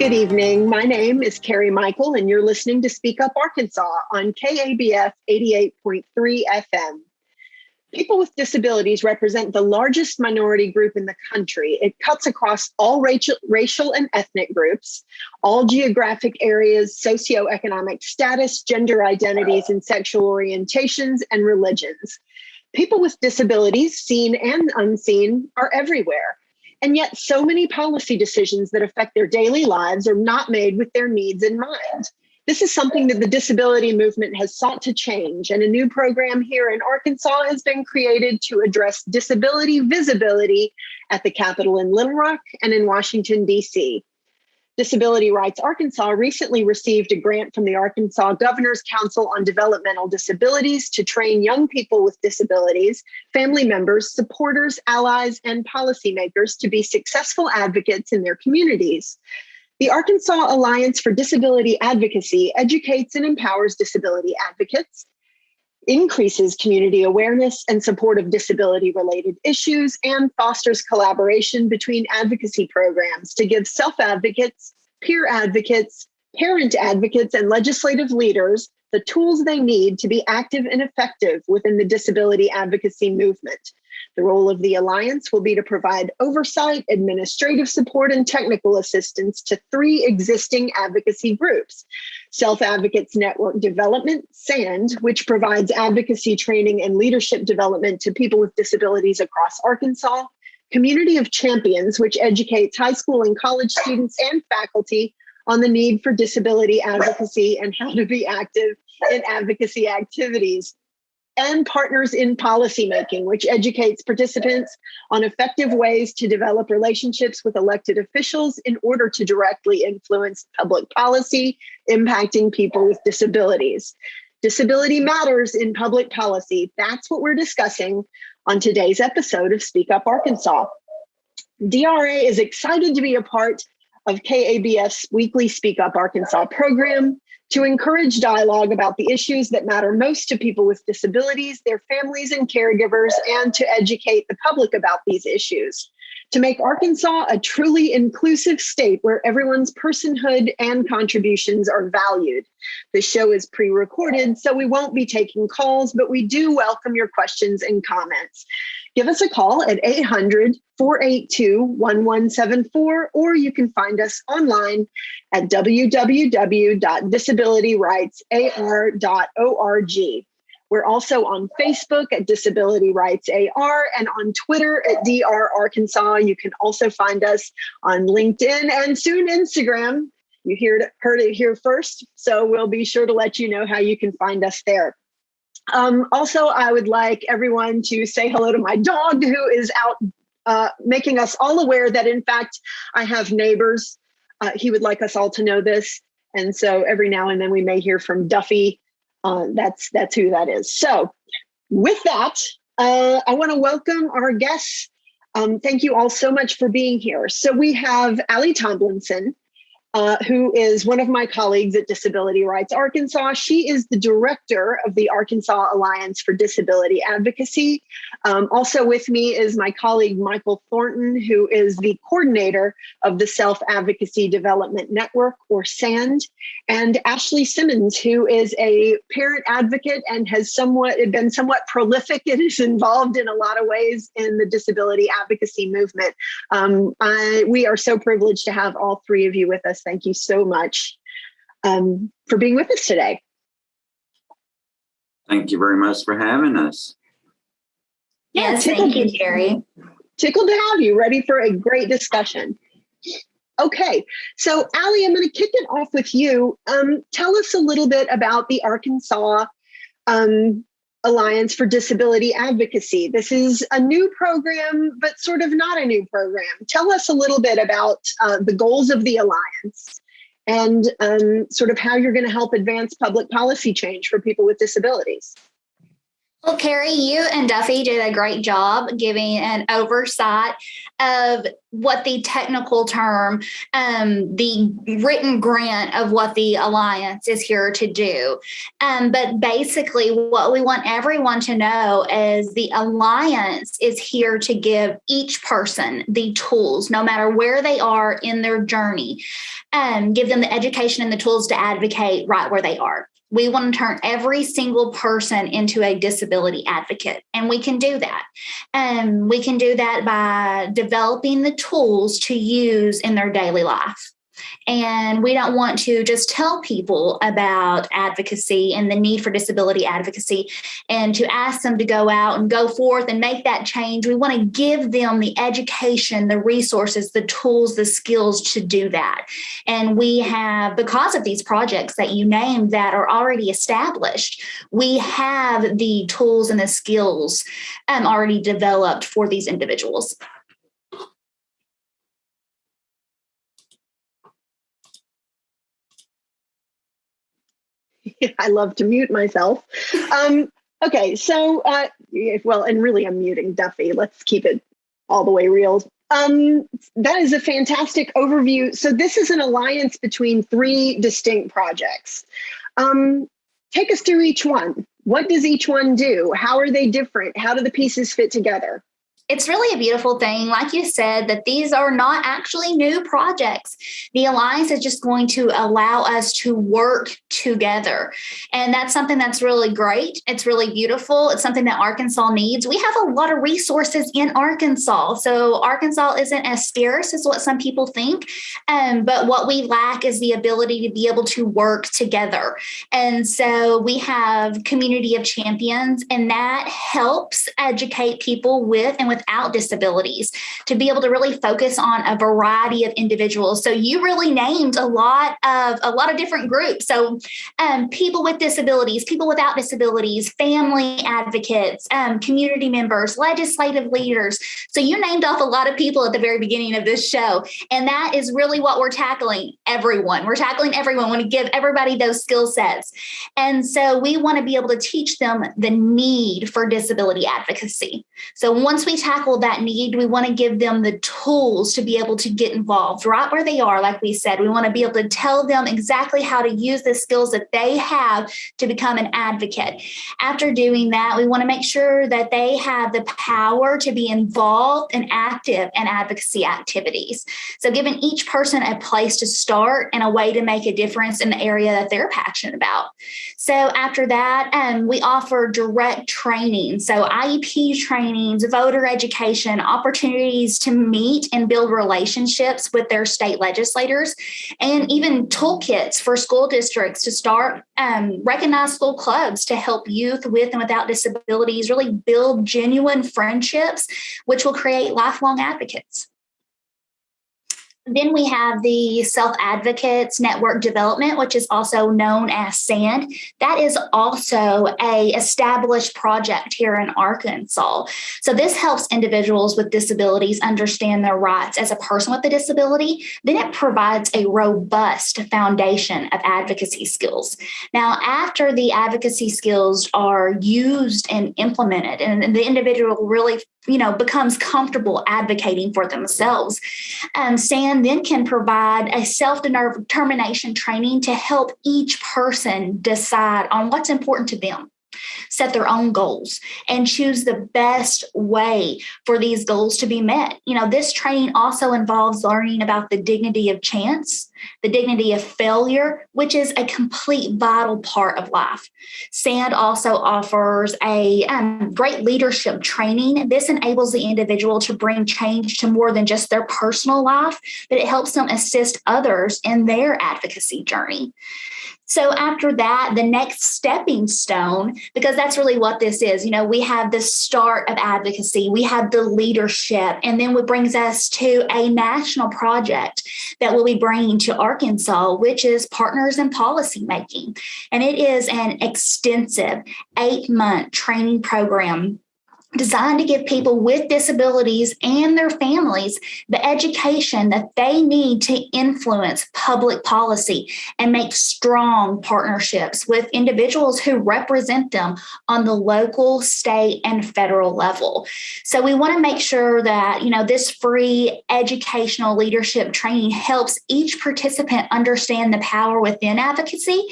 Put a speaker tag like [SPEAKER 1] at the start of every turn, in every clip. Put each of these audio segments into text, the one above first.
[SPEAKER 1] Good evening. My name is Kerri Michael, and you're listening to Speak Up Arkansas on KABF 88.3 FM. People with disabilities represent the largest minority group in the country. It cuts across all racial and ethnic groups, all geographic areas, socioeconomic status, gender identities, and sexual orientations and religions. People with disabilities, seen and unseen, are everywhere. And yet so many policy decisions that affect their daily lives are not made with their needs in mind. This is something that the disability movement has sought to change, and a new program here in Arkansas has been created to address disability visibility at the Capitol in Little Rock and in Washington, D.C. Disability Rights Arkansas recently received a grant from the Arkansas Governor's Council on Developmental Disabilities to train young people with disabilities, family members, supporters, allies, and policymakers to be successful advocates in their communities. The Arkansas Alliance for Disability Advocacy educates and empowers disability advocates, increases community awareness and support of disability-related issues, and fosters collaboration between advocacy programs to give self-advocates, peer advocates, parent advocates, and legislative leaders the tools they need to be active and effective within the disability advocacy movement. The role of the Alliance will be to provide oversight, administrative support, and technical assistance to 3 existing advocacy groups: Self-Advocates Network Development, SAND, which provides advocacy training and leadership development to people with disabilities across Arkansas; Community of Champions, which educates high school and college students and faculty on the need for disability advocacy and how to be active in advocacy activities; and Partners in Policymaking, which educates participants on effective ways to develop relationships with elected officials in order to directly influence public policy impacting people with disabilities. Disability matters in public policy. That's what we're discussing on today's episode of Speak Up Arkansas. DRA is excited to be a part of KABF's weekly Speak Up Arkansas program to encourage dialogue about the issues that matter most to people with disabilities, their families and caregivers, and to educate the public about these issues. To make Arkansas a truly inclusive state where everyone's personhood and contributions are valued. The show is pre-recorded, so we won't be taking calls, but we do welcome your questions and comments. Give us a call at 800-482-1174, or you can find us online at www.disabilityrightsar.org. We're also on Facebook at Disability Rights AR and on Twitter at DR Arkansas. You can also find us on LinkedIn and soon Instagram. You heard it here first, so we'll be sure to let you know how you can find us there. Also, I would like everyone to say hello to my dog, who is out making us all aware that, in fact, I have neighbors. He would like us all to know this. And so every now and then we may hear from Duffy. That's who that is. So with that, I want to welcome our guests. Thank you all so much for being here. So we have Ally Thomlinson, who is one of my colleagues at Disability Rights Arkansas. She is the director of the Arkansas Alliance for Disability Advocacy. Also with me is my colleague, Michael Thornton, who is the coordinator of the Self-Advocacy Development Network, or SAND, and Ashley Simmons, who is a parent advocate and has been somewhat prolific and is involved in a lot of ways in the disability advocacy movement. We are so privileged to have all 3 of you with us. Thank you so much for being with us today.
[SPEAKER 2] Thank you very much for having us.
[SPEAKER 3] Yes, thank you, Kerri.
[SPEAKER 1] Tickled to have you. Ready for a great discussion. Okay, so Ally, I'm going to kick it off with you. Tell us a little bit about the Arkansas Alliance for Disability Advocacy. This is a new program, but sort of not a new program. Tell us a little bit about the goals of the Alliance and sort of how you're going to help advance public policy change for people with disabilities.
[SPEAKER 3] Well, Kerri, you and Duffy did a great job giving an oversight of what the technical term, the written grant of what the Alliance is here to do. But basically, what we want everyone to know is the Alliance is here to give each person the tools, no matter where they are in their journey, give them the education and the tools to advocate right where they are. We want to turn every single person into a disability advocate, and we can do that. We can do that by developing the tools to use in their daily life. And we don't want to just tell people about advocacy and the need for disability advocacy and to ask them to go out and go forth and make that change. We want to give them the education, the resources, the tools, the skills to do that. And we have, because of these projects that you named that are already established, we have the tools and the skills already developed for these individuals.
[SPEAKER 1] I love to mute myself. Okay, so, well, and really I'm muting Duffy. Let's keep it all the way real. That is a fantastic overview. So this is an alliance between 3 distinct projects. Take us through each one. What does each one do? How are they different? How do the pieces fit together?
[SPEAKER 3] It's really a beautiful thing, like you said, that these are not actually new projects. The Alliance is just going to allow us to work together. And that's something that's really great. It's really beautiful. It's something that Arkansas needs. We have a lot of resources in Arkansas. So Arkansas isn't as scarce as what some people think. But what we lack is the ability to be able to work together. And so we have community of champions, and that helps educate people with and without disabilities to be able to really focus on a variety of individuals. So you really named a lot of different groups. So people with disabilities, people without disabilities, family advocates, community members, legislative leaders. So you named off a lot of people at the very beginning of this show. And that is really what we're tackling, everyone. We're tackling everyone. We want to give everybody those skill sets. And so we want to be able to teach them the need for disability advocacy. So once we tackle that need, we want to give them the tools to be able to get involved right where they are. Like we said, we want to be able to tell them exactly how to use the skills that they have to become an advocate. After doing that, we want to make sure that they have the power to be involved and active in advocacy activities. So giving each person a place to start and a way to make a difference in the area that they're passionate about. So after that, we offer direct training. So IEP trainings, voter education, opportunities to meet and build relationships with their state legislators, and even toolkits for school districts to start recognized school clubs to help youth with and without disabilities really build genuine friendships, which will create lifelong advocates. Then we have the Self Advocates Network Development, which is also known as SAND. That is also a established project here in Arkansas. So this helps individuals with disabilities understand their rights as a person with a disability. Then it provides a robust foundation of advocacy skills. Now, after the advocacy skills are used and implemented, and the individual really becomes comfortable advocating for themselves, SAND then can provide a self-determination training to help each person decide on what's important to them, set their own goals, and choose the best way for these goals to be met. This training also involves learning about the dignity of chance, the dignity of failure, which is a complete vital part of life. SAND also offers a great leadership training. This enables the individual to bring change to more than just their personal life, but it helps them assist others in their advocacy journey. So after that, the next stepping stone, because that's really what this is, we have the start of advocacy, we have the leadership, and then what brings us to a national project that we'll be bringing to Arkansas, which is Partners in Policymaking. And it is an extensive 8-month training program designed to give people with disabilities and their families the education that they need to influence public policy and make strong partnerships with individuals who represent them on the local, state, and federal level. So we want to make sure that, this free educational leadership training helps each participant understand the power within advocacy,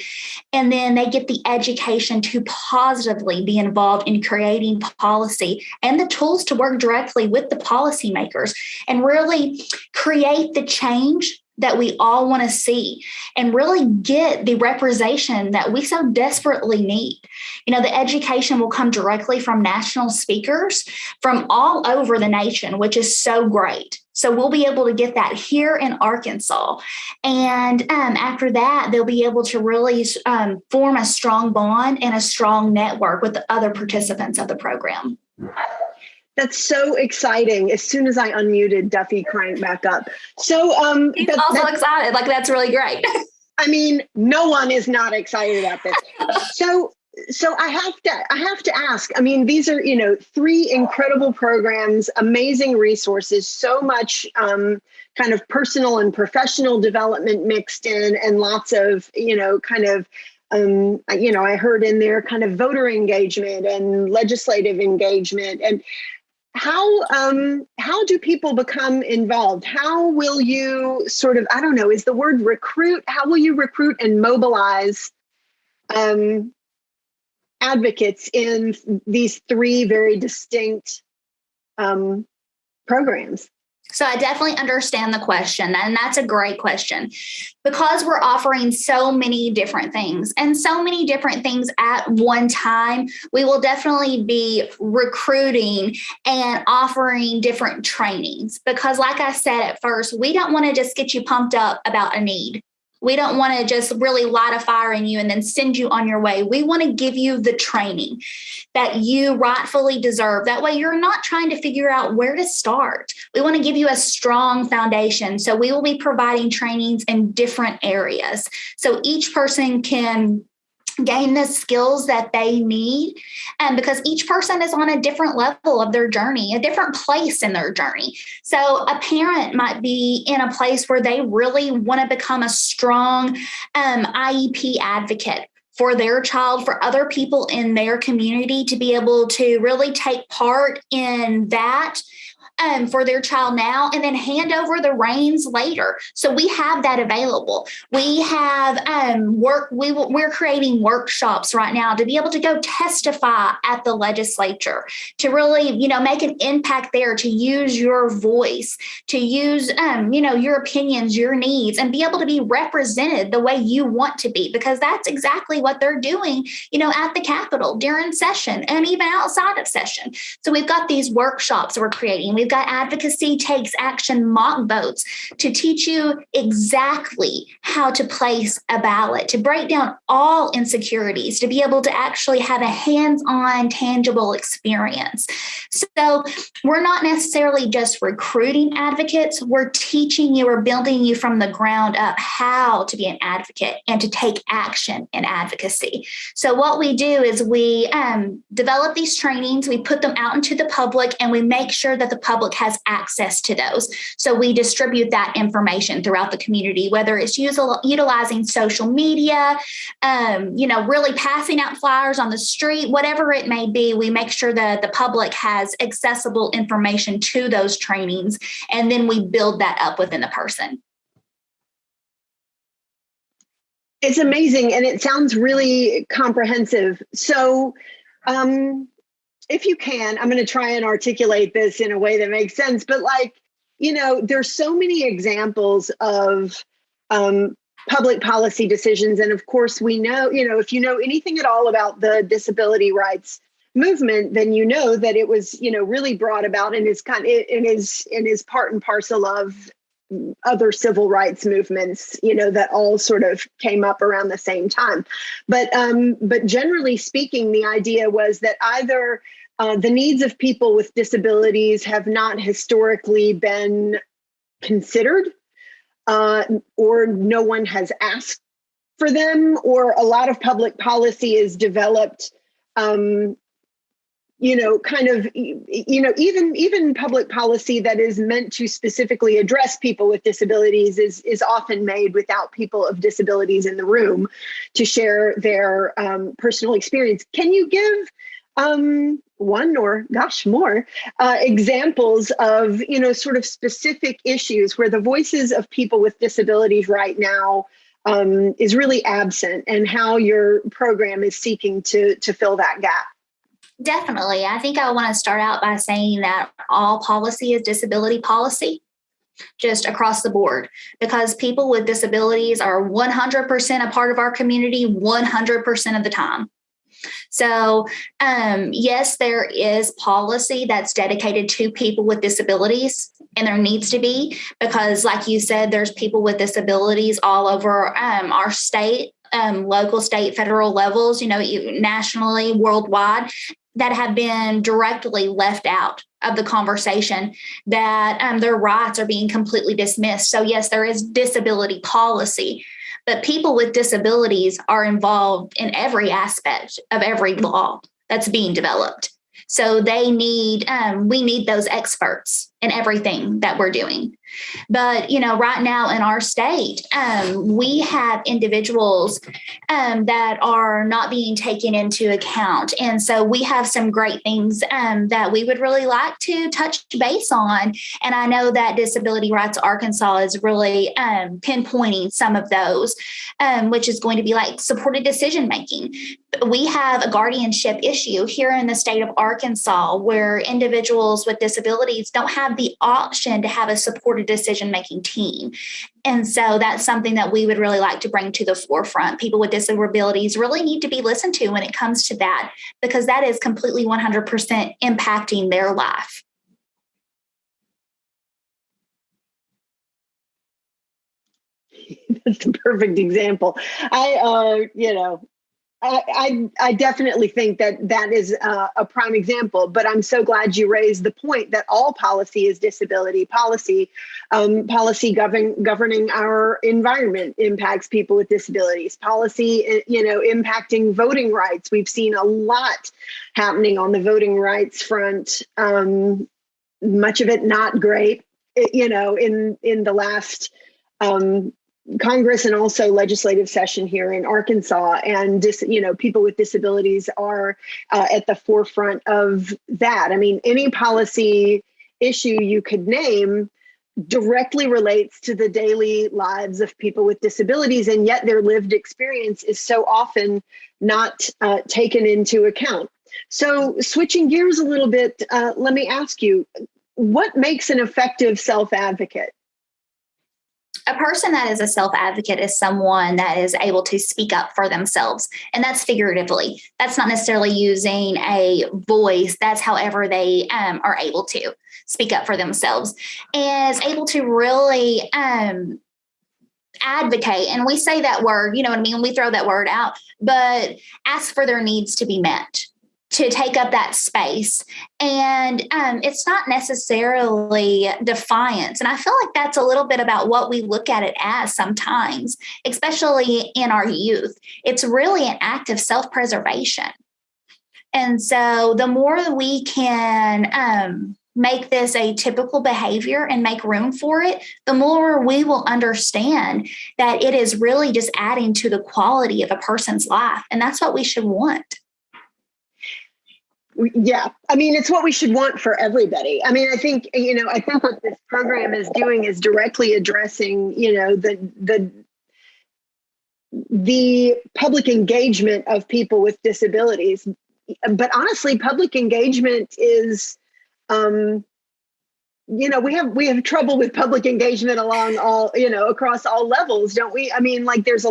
[SPEAKER 3] and then they get the education to positively be involved in creating policy and the tools to work directly with the policymakers and really create the change that we all want to see and really get the representation that we so desperately need. The education will come directly from national speakers from all over the nation, which is so great. So we'll be able to get that here in Arkansas. And after that, they'll be able to really form a strong bond and a strong network with the other participants of the program.
[SPEAKER 1] That's so exciting. As soon as I unmuted, Duffy cranked back up. So
[SPEAKER 3] he's also excited. Like, that's really great.
[SPEAKER 1] I mean, no one is not excited about this. So I have to ask, I mean, these are, 3 incredible programs, amazing resources, so much kind of personal and professional development mixed in, and lots of, I heard in there kind of voter engagement and legislative engagement. And how do people become involved? How will you sort of, I don't know, is the word recruit? How will you recruit and mobilize advocates in these 3 very distinct programs?
[SPEAKER 3] So I definitely understand the question, and that's a great question. Because we're offering so many different things and so many different things at one time, we will definitely be recruiting and offering different trainings. Because like I said at first, we don't want to just get you pumped up about a need. We don't want to just really light a fire in you and then send you on your way. We want to give you the training that you rightfully deserve. That way you're not trying to figure out where to start. We want to give you a strong foundation. So we will be providing trainings in different areas. So each person can gain the skills that they need. And because each person is on a different level of their journey, a different place in their journey. So a parent might be in a place where they really want to become a strong IEP advocate for their child, for other people in their community to be able to really take part in that for their child now, and then hand over the reins later. So we have that available. We have we're creating workshops right now to be able to go testify at the legislature, to really, make an impact there, to use your voice, to use, your opinions, your needs, and be able to be represented the way you want to be, because that's exactly what they're doing, at the Capitol during session and even outside of session. So we've got these workshops we're creating. We've got Advocacy Takes Action mock votes to teach you exactly how to place a ballot, to break down all insecurities, to be able to actually have a hands-on, tangible experience. So we're not necessarily just recruiting advocates. We're teaching you or building you from the ground up how to be an advocate and to take action in advocacy. So what we do is we develop these trainings, we put them out into the public, and we make sure that the public has access to those. So we distribute that information throughout the community, whether it's utilizing social media, really passing out flyers on the street, whatever it may be. We make sure that the public has accessible information to those trainings, and then we build that up within the person.
[SPEAKER 1] It's amazing, and it sounds really comprehensive. So if you can, I'm going to try and articulate this in a way that makes sense, but there's so many examples of public policy decisions. And of course, we know, if you know anything at all about the disability rights movement, then you know that it was, really brought about and is part and parcel of other civil rights movements, that all sort of came up around the same time. But generally speaking, the idea was that either the needs of people with disabilities have not historically been considered, or no one has asked for them, or a lot of public policy is developed kind of, even public policy that is meant to specifically address people with disabilities is often made without people of disabilities in the room to share their personal experience. Can you give one or more examples of, sort of specific issues where the voices of people with disabilities right now is really absent, and how your program is seeking to fill that gap?
[SPEAKER 3] Definitely. I think I want to start out by saying that all policy is disability policy, just across the board, because people with disabilities are 100% a part of our community 100% of the time. So, yes, there is policy that's dedicated to people with disabilities, and there needs to be, because like you said, there's people with disabilities all over our state, local, state, federal levels, nationally, worldwide, that have been directly left out of the conversation, that their rights are being completely dismissed. So yes, there is disability policy, but people with disabilities are involved in every aspect of every law that's being developed. So we need those experts in everything that we're doing. But, right now in our state, we have individuals that are not being taken into account. And so we have some great things that we would really like to touch base on. And I know that Disability Rights Arkansas is really pinpointing some of those, which is going to be like supported decision making. We have a guardianship issue here in the state of Arkansas where individuals with disabilities don't have the option to have a supported decision-making team. And so that's something that we would really like to bring to the forefront. People with disabilities really need to be listened to when it comes to that, because that is completely 100% impacting their life.
[SPEAKER 1] That's the perfect example. I definitely think that is a prime example, but I'm so glad you raised the point that all policy is disability policy. Policy governing our environment impacts people with disabilities. Policy, impacting voting rights. We've seen a lot happening on the voting rights front. Much of it not great, in the last Congress and also legislative session here in Arkansas, and people with disabilities are at the forefront of that. I mean, any policy issue you could name directly relates to the daily lives of people with disabilities, and yet their lived experience is so often not taken into account. So, switching gears a little bit, let me ask you, what makes an effective self-advocate?
[SPEAKER 3] A person that is a self-advocate is someone that is able to speak up for themselves. And that's figuratively. That's not necessarily using a voice. That's however they are able to speak up for themselves, and is able to really advocate. And we say that word, you know what I mean? We throw that word out, but ask for their needs to be met, to take up that space. And it's not necessarily defiance. And I feel like that's a little bit about what we look at it as sometimes, especially in our youth. It's really an act of self-preservation. And so the more we can make this a typical behavior and make room for it, the more we will understand that it is really just adding to the quality of a person's life. And that's what we should want.
[SPEAKER 1] Yeah, I mean, it's what we should want for everybody. I mean, I think what this program is doing is directly addressing, the public engagement of people with disabilities. But honestly, public engagement is, we have trouble with public engagement along all, across all levels, don't we? I mean, like there's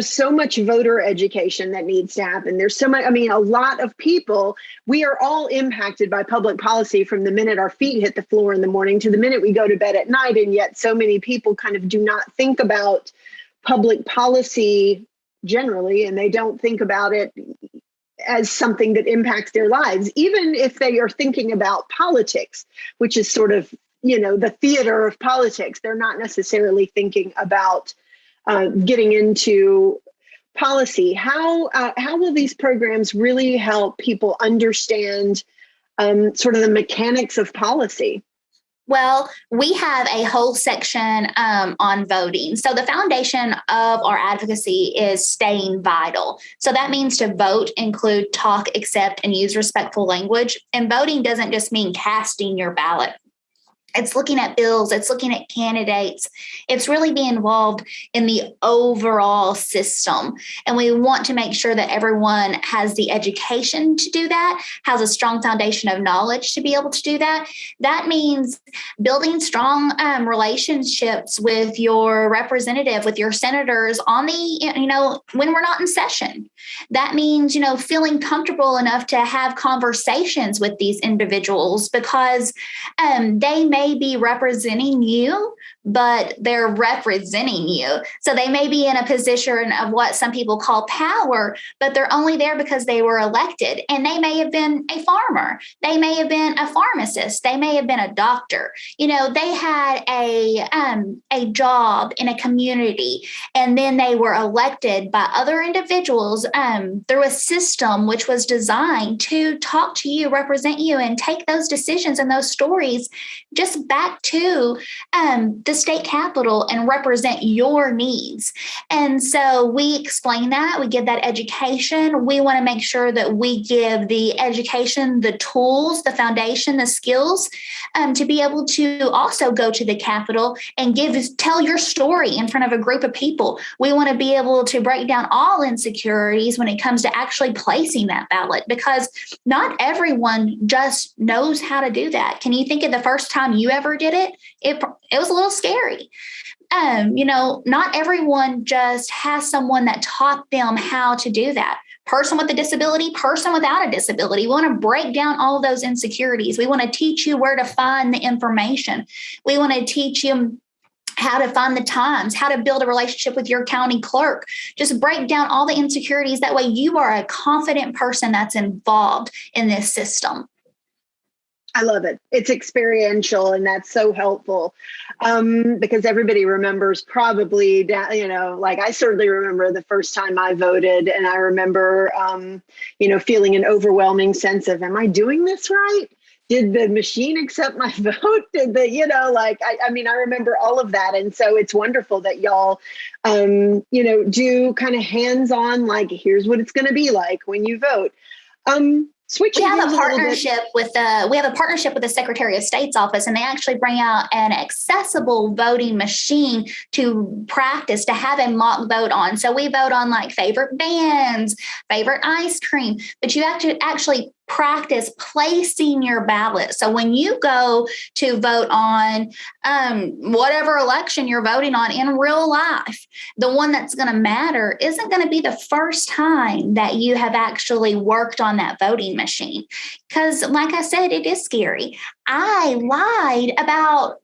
[SPEAKER 1] so much voter education that needs to happen. There's so much, a lot of people, we are all impacted by public policy from the minute our feet hit the floor in the morning to the minute we go to bed at night. And yet so many people kind of do not think about public policy generally, and they don't think about it as something that impacts their lives, even if they are thinking about politics, which is sort of, the theater of politics. They're not necessarily thinking about getting into policy, how will these programs really help people understand sort of the mechanics of policy?
[SPEAKER 3] Well, we have a whole section on voting. So the foundation of our advocacy is staying vital. So that means to vote include talk, accept, and use respectful language. And voting doesn't just mean casting your ballot. It's looking at bills, it's looking at candidates. It's really being involved in the overall system. And we want to make sure that everyone has the education to do that, has a strong foundation of knowledge to be able to do that. That means building strong relationships with your representative, with your senators on the, when we're not in session. That means, feeling comfortable enough to have conversations with these individuals because they may be representing you, but they're representing you. So they may be in a position of what some people call power, but they're only there because they were elected. And they may have been a farmer. They may have been a pharmacist. They may have been a doctor. They had a job in a community, and then they were elected by other individuals through a system which was designed to talk to you, represent you, and take those decisions and those stories just back to the state capitol and represent your needs. And so we explain that, we give that education. We want to make sure that we give the education, the tools, the foundation, the skills to be able to also go to the capitol and tell your story in front of a group of people. We want to be able to break down all insecurities when it comes to actually placing that ballot, because not everyone just knows how to do that. Can you think of the first time you ever did it? It was a little scary. Not everyone just has someone that taught them how to do that. Person with a disability, person without a disability. We want to break down all of those insecurities. We want to teach you where to find the information. We want to teach you how to find the times, how to build a relationship with your county clerk. Just break down all the insecurities. That way you are a confident person that's involved in this system.
[SPEAKER 1] I love it. It's experiential, and that's so helpful because everybody remembers probably, like I certainly remember the first time I voted, and I remember, feeling an overwhelming sense of, am I doing this right? Did the machine accept my vote? Did I remember all of that. And so it's wonderful that y'all, do kind of hands-on, like, here's what it's going to be like when you vote.
[SPEAKER 3] We have a partnership with the Secretary of State's office, and they actually bring out an accessible voting machine to practice, to have a mock vote on. So we vote on like favorite bands, favorite ice cream, but you have to actually practice placing your ballot. So when you go to vote on whatever election you're voting on in real life, the one that's going to matter isn't going to be the first time that you have actually worked on that voting machine. Because like I said, it is scary. I lied about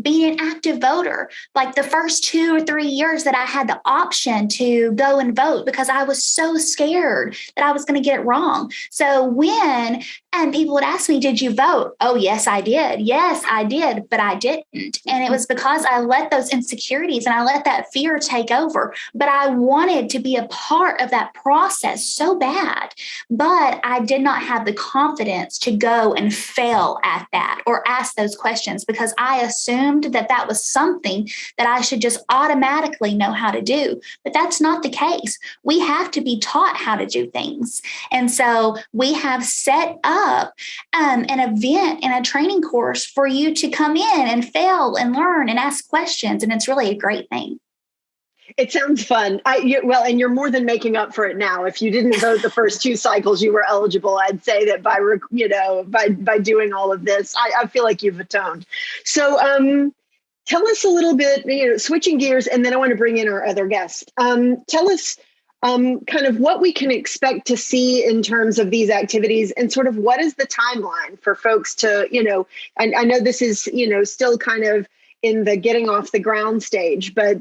[SPEAKER 3] being an active voter, like the first 2 or 3 years that I had the option to go and vote, because I was so scared that I was going to get it wrong. So when people would ask me, did you vote? Oh, yes, I did. Yes, I did, but I didn't. And it was because I let those insecurities and I let that fear take over. But I wanted to be a part of that process so bad, but I did not have the confidence to go and fail at that or ask those questions, because I assumed that was something that I should just automatically know how to do. But that's not the case. We have to be taught how to do things. And so we have set up an event and a training course for you to come in and fail and learn and ask questions. And it's really a great thing.
[SPEAKER 1] It sounds fun. And you're more than making up for it now. If you didn't vote the first 2 cycles, you were eligible. I'd say that by doing all of this, I feel like you've atoned. So tell us a little bit, switching gears, and then I want to bring in our other guest. Tell us kind of what we can expect to see in terms of these activities, and sort of what is the timeline for folks to, I know this is, still kind of in the getting off the ground stage, but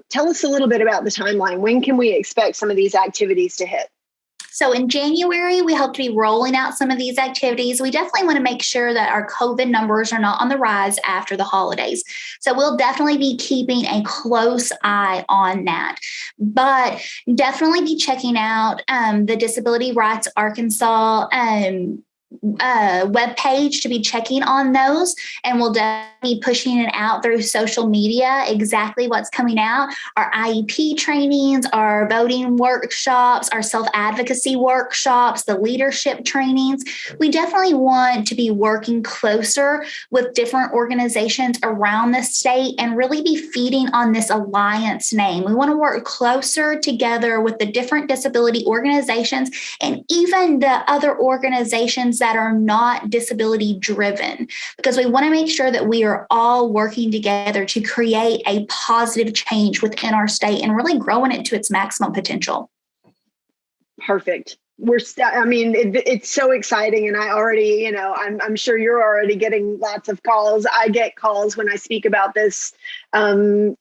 [SPEAKER 1] tell us a little bit about the timeline. When can we expect some of these activities to hit?
[SPEAKER 3] So in January, we hope to be rolling out some of these activities. We definitely want to make sure that our COVID numbers are not on the rise after the holidays. So we'll definitely be keeping a close eye on that. But definitely be checking out the Disability Rights Arkansas web page to be checking on those, and we'll definitely be pushing it out through social media exactly what's coming out, our IEP trainings, our voting workshops, our self-advocacy workshops, the leadership trainings. We definitely want to be working closer with different organizations around the state and really be feeding on this alliance name. We want to work closer together with the different disability organizations and even the other organizations that are not disability driven, because we want to make sure that we are all working together to create a positive change within our state and really growing it to its maximum potential.
[SPEAKER 1] Perfect. It's so exciting. And I already, I'm sure you're already getting lots of calls. I get calls when I speak about this, and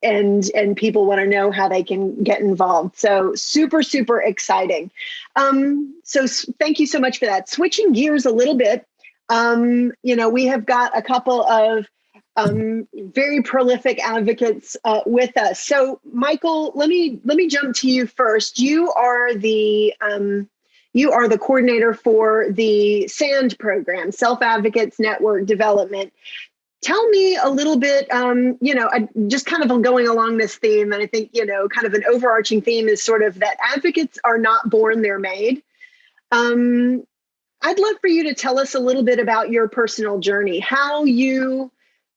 [SPEAKER 1] people want to know how they can get involved. So super, super exciting. So thank you so much for that. Switching gears a little bit, we have got a couple of very prolific advocates with us. So Michael, let me jump to you first. You are the coordinator for the SAND program, Self Advocates Network Development. Tell me a little bit, just kind of going along this theme, and I think, kind of an overarching theme is sort of that advocates are not born, they're made. I'd love for you to tell us a little bit about your personal journey, how you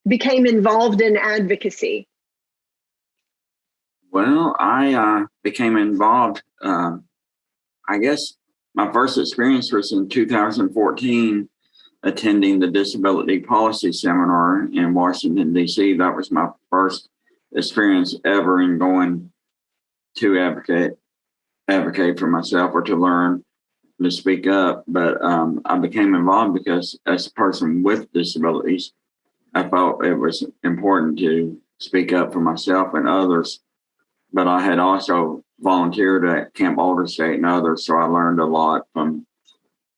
[SPEAKER 1] became involved in advocacy.
[SPEAKER 2] Well, I became involved, I guess my first experience was in 2014, attending the Disability Policy Seminar in Washington, D.C. That was my first experience ever in going to advocate for myself or to learn to speak up. But I became involved because as a person with disabilities, I felt it was important to speak up for myself and others. But I had also volunteered at Camp Aldersgate and others, so I learned a lot from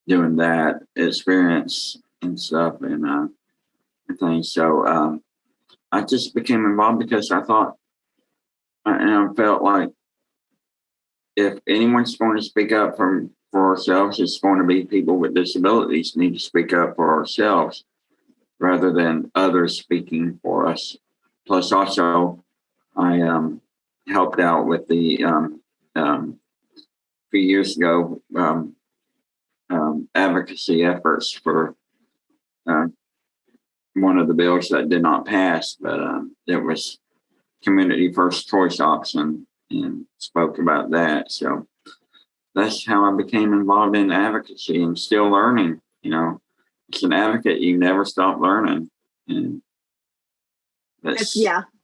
[SPEAKER 2] doing that experience and stuff and things. So I just became involved because I thought, and I felt like if anyone's going to speak up for ourselves, it's going to be people with disabilities need to speak up for ourselves rather than others speaking for us. Plus, also, I helped out with the a few years ago advocacy efforts for one of the bills that did not pass, but it was community first choice option, and spoke about that. So that's how I became involved in advocacy and still learning. As an advocate, you never stop learning. And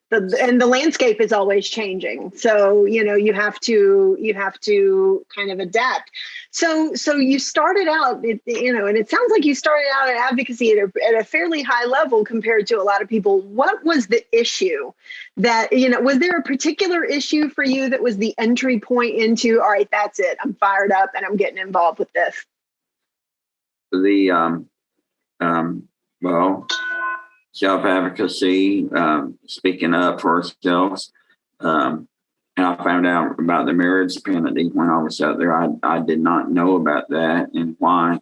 [SPEAKER 1] and the landscape is always changing. So, you have to kind of adapt. So you started out, and it sounds like you started out in advocacy at a fairly high level compared to a lot of people. What was the issue that, was there a particular issue for you that was the entry point into, all right, that's it, I'm fired up and I'm getting involved with this?
[SPEAKER 2] Self-advocacy, speaking up for ourselves. And I found out about the marriage penalty when I was out there. I did not know about that and why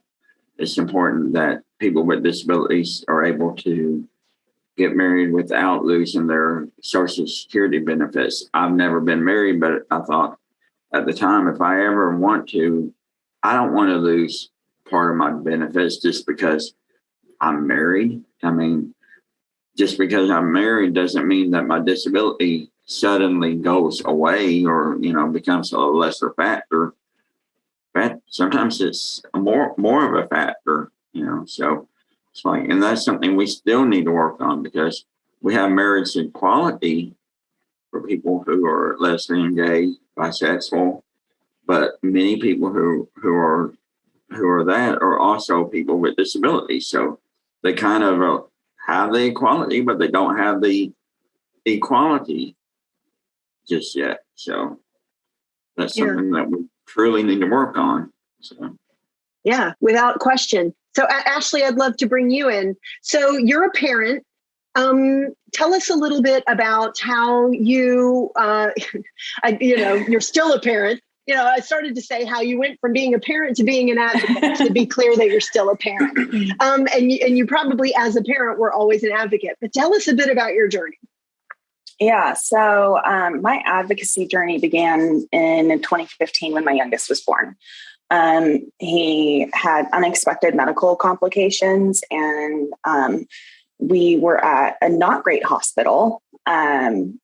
[SPEAKER 2] it's important that people with disabilities are able to get married without losing their Social Security benefits. I've never been married, but I thought at the time, if I ever want to, I don't want to lose part of my benefits just because I'm married. I mean, just because I'm married doesn't mean that my disability suddenly goes away or, becomes a lesser factor. But sometimes it's more of a factor, so it's like, and that's something we still need to work on because we have marriage equality for people who are lesbian, gay, bisexual, but many people who are that are also people with disabilities. So they kind of have the equality, but they don't have the equality just yet. So that's something that we truly need to work on. So.
[SPEAKER 1] Yeah, without question. So Ashley, I'd love to bring you in. So you're a parent. Tell us a little bit about how you, you're still a parent. I started to say how you went from being a parent to being an advocate, to be clear that you're still a parent. And you probably, as a parent, were always an advocate. But tell us a bit about your journey.
[SPEAKER 4] Yeah, so my advocacy journey began in 2015 when my youngest was born. He had unexpected medical complications, and we were at a not great hospital. And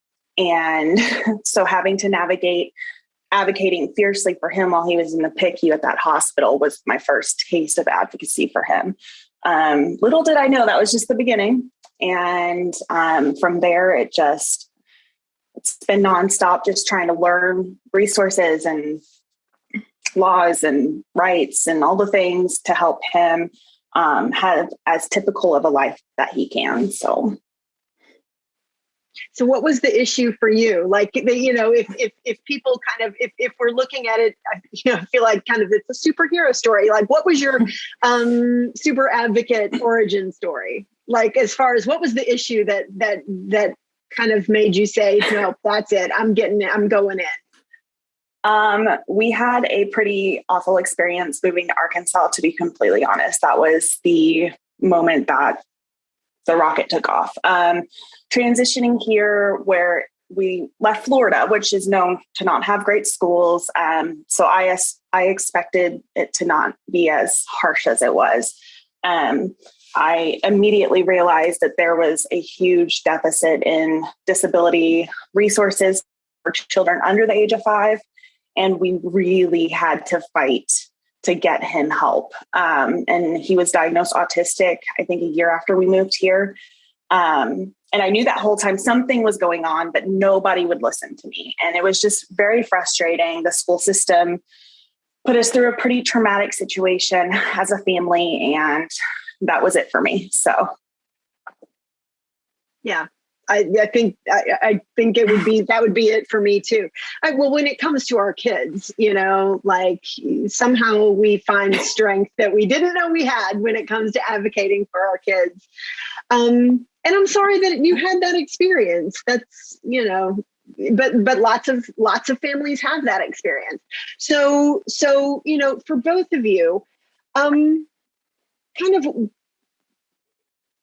[SPEAKER 4] so having to navigate advocating fiercely for him while he was in the PICU at that hospital was my first taste of advocacy for him. Little did I know that was just the beginning. And from there, it's been nonstop, just trying to learn resources and laws and rights and all the things to help him have as typical of a life that he can. So
[SPEAKER 1] what was the issue for you? Like, if people kind of, if we're looking at it, I feel like kind of it's a superhero story. Like, what was your super advocate origin story? Like, as far as what was the issue that kind of made you say, no, that's it, I'm going in?
[SPEAKER 4] We had a pretty awful experience moving to Arkansas, to be completely honest. That was the moment that the rocket took off. Transitioning here, where we left Florida, which is known to not have great schools. So I expected it to not be as harsh as it was. I immediately realized that there was a huge deficit in disability resources for children under the age of 5. And we really had to fight to get him help. And he was diagnosed autistic, I think, a year after we moved here. And I knew that whole time something was going on, but nobody would listen to me. And it was just very frustrating. The school system put us through a pretty traumatic situation as a family, and that was it for me. So,
[SPEAKER 1] yeah. I think it would be, that would be it for me too. Well, when it comes to our kids, like somehow we find strength that we didn't know we had when it comes to advocating for our kids. And I'm sorry that you had that experience. That's, but lots of families have that experience. So, for both of you, kind of,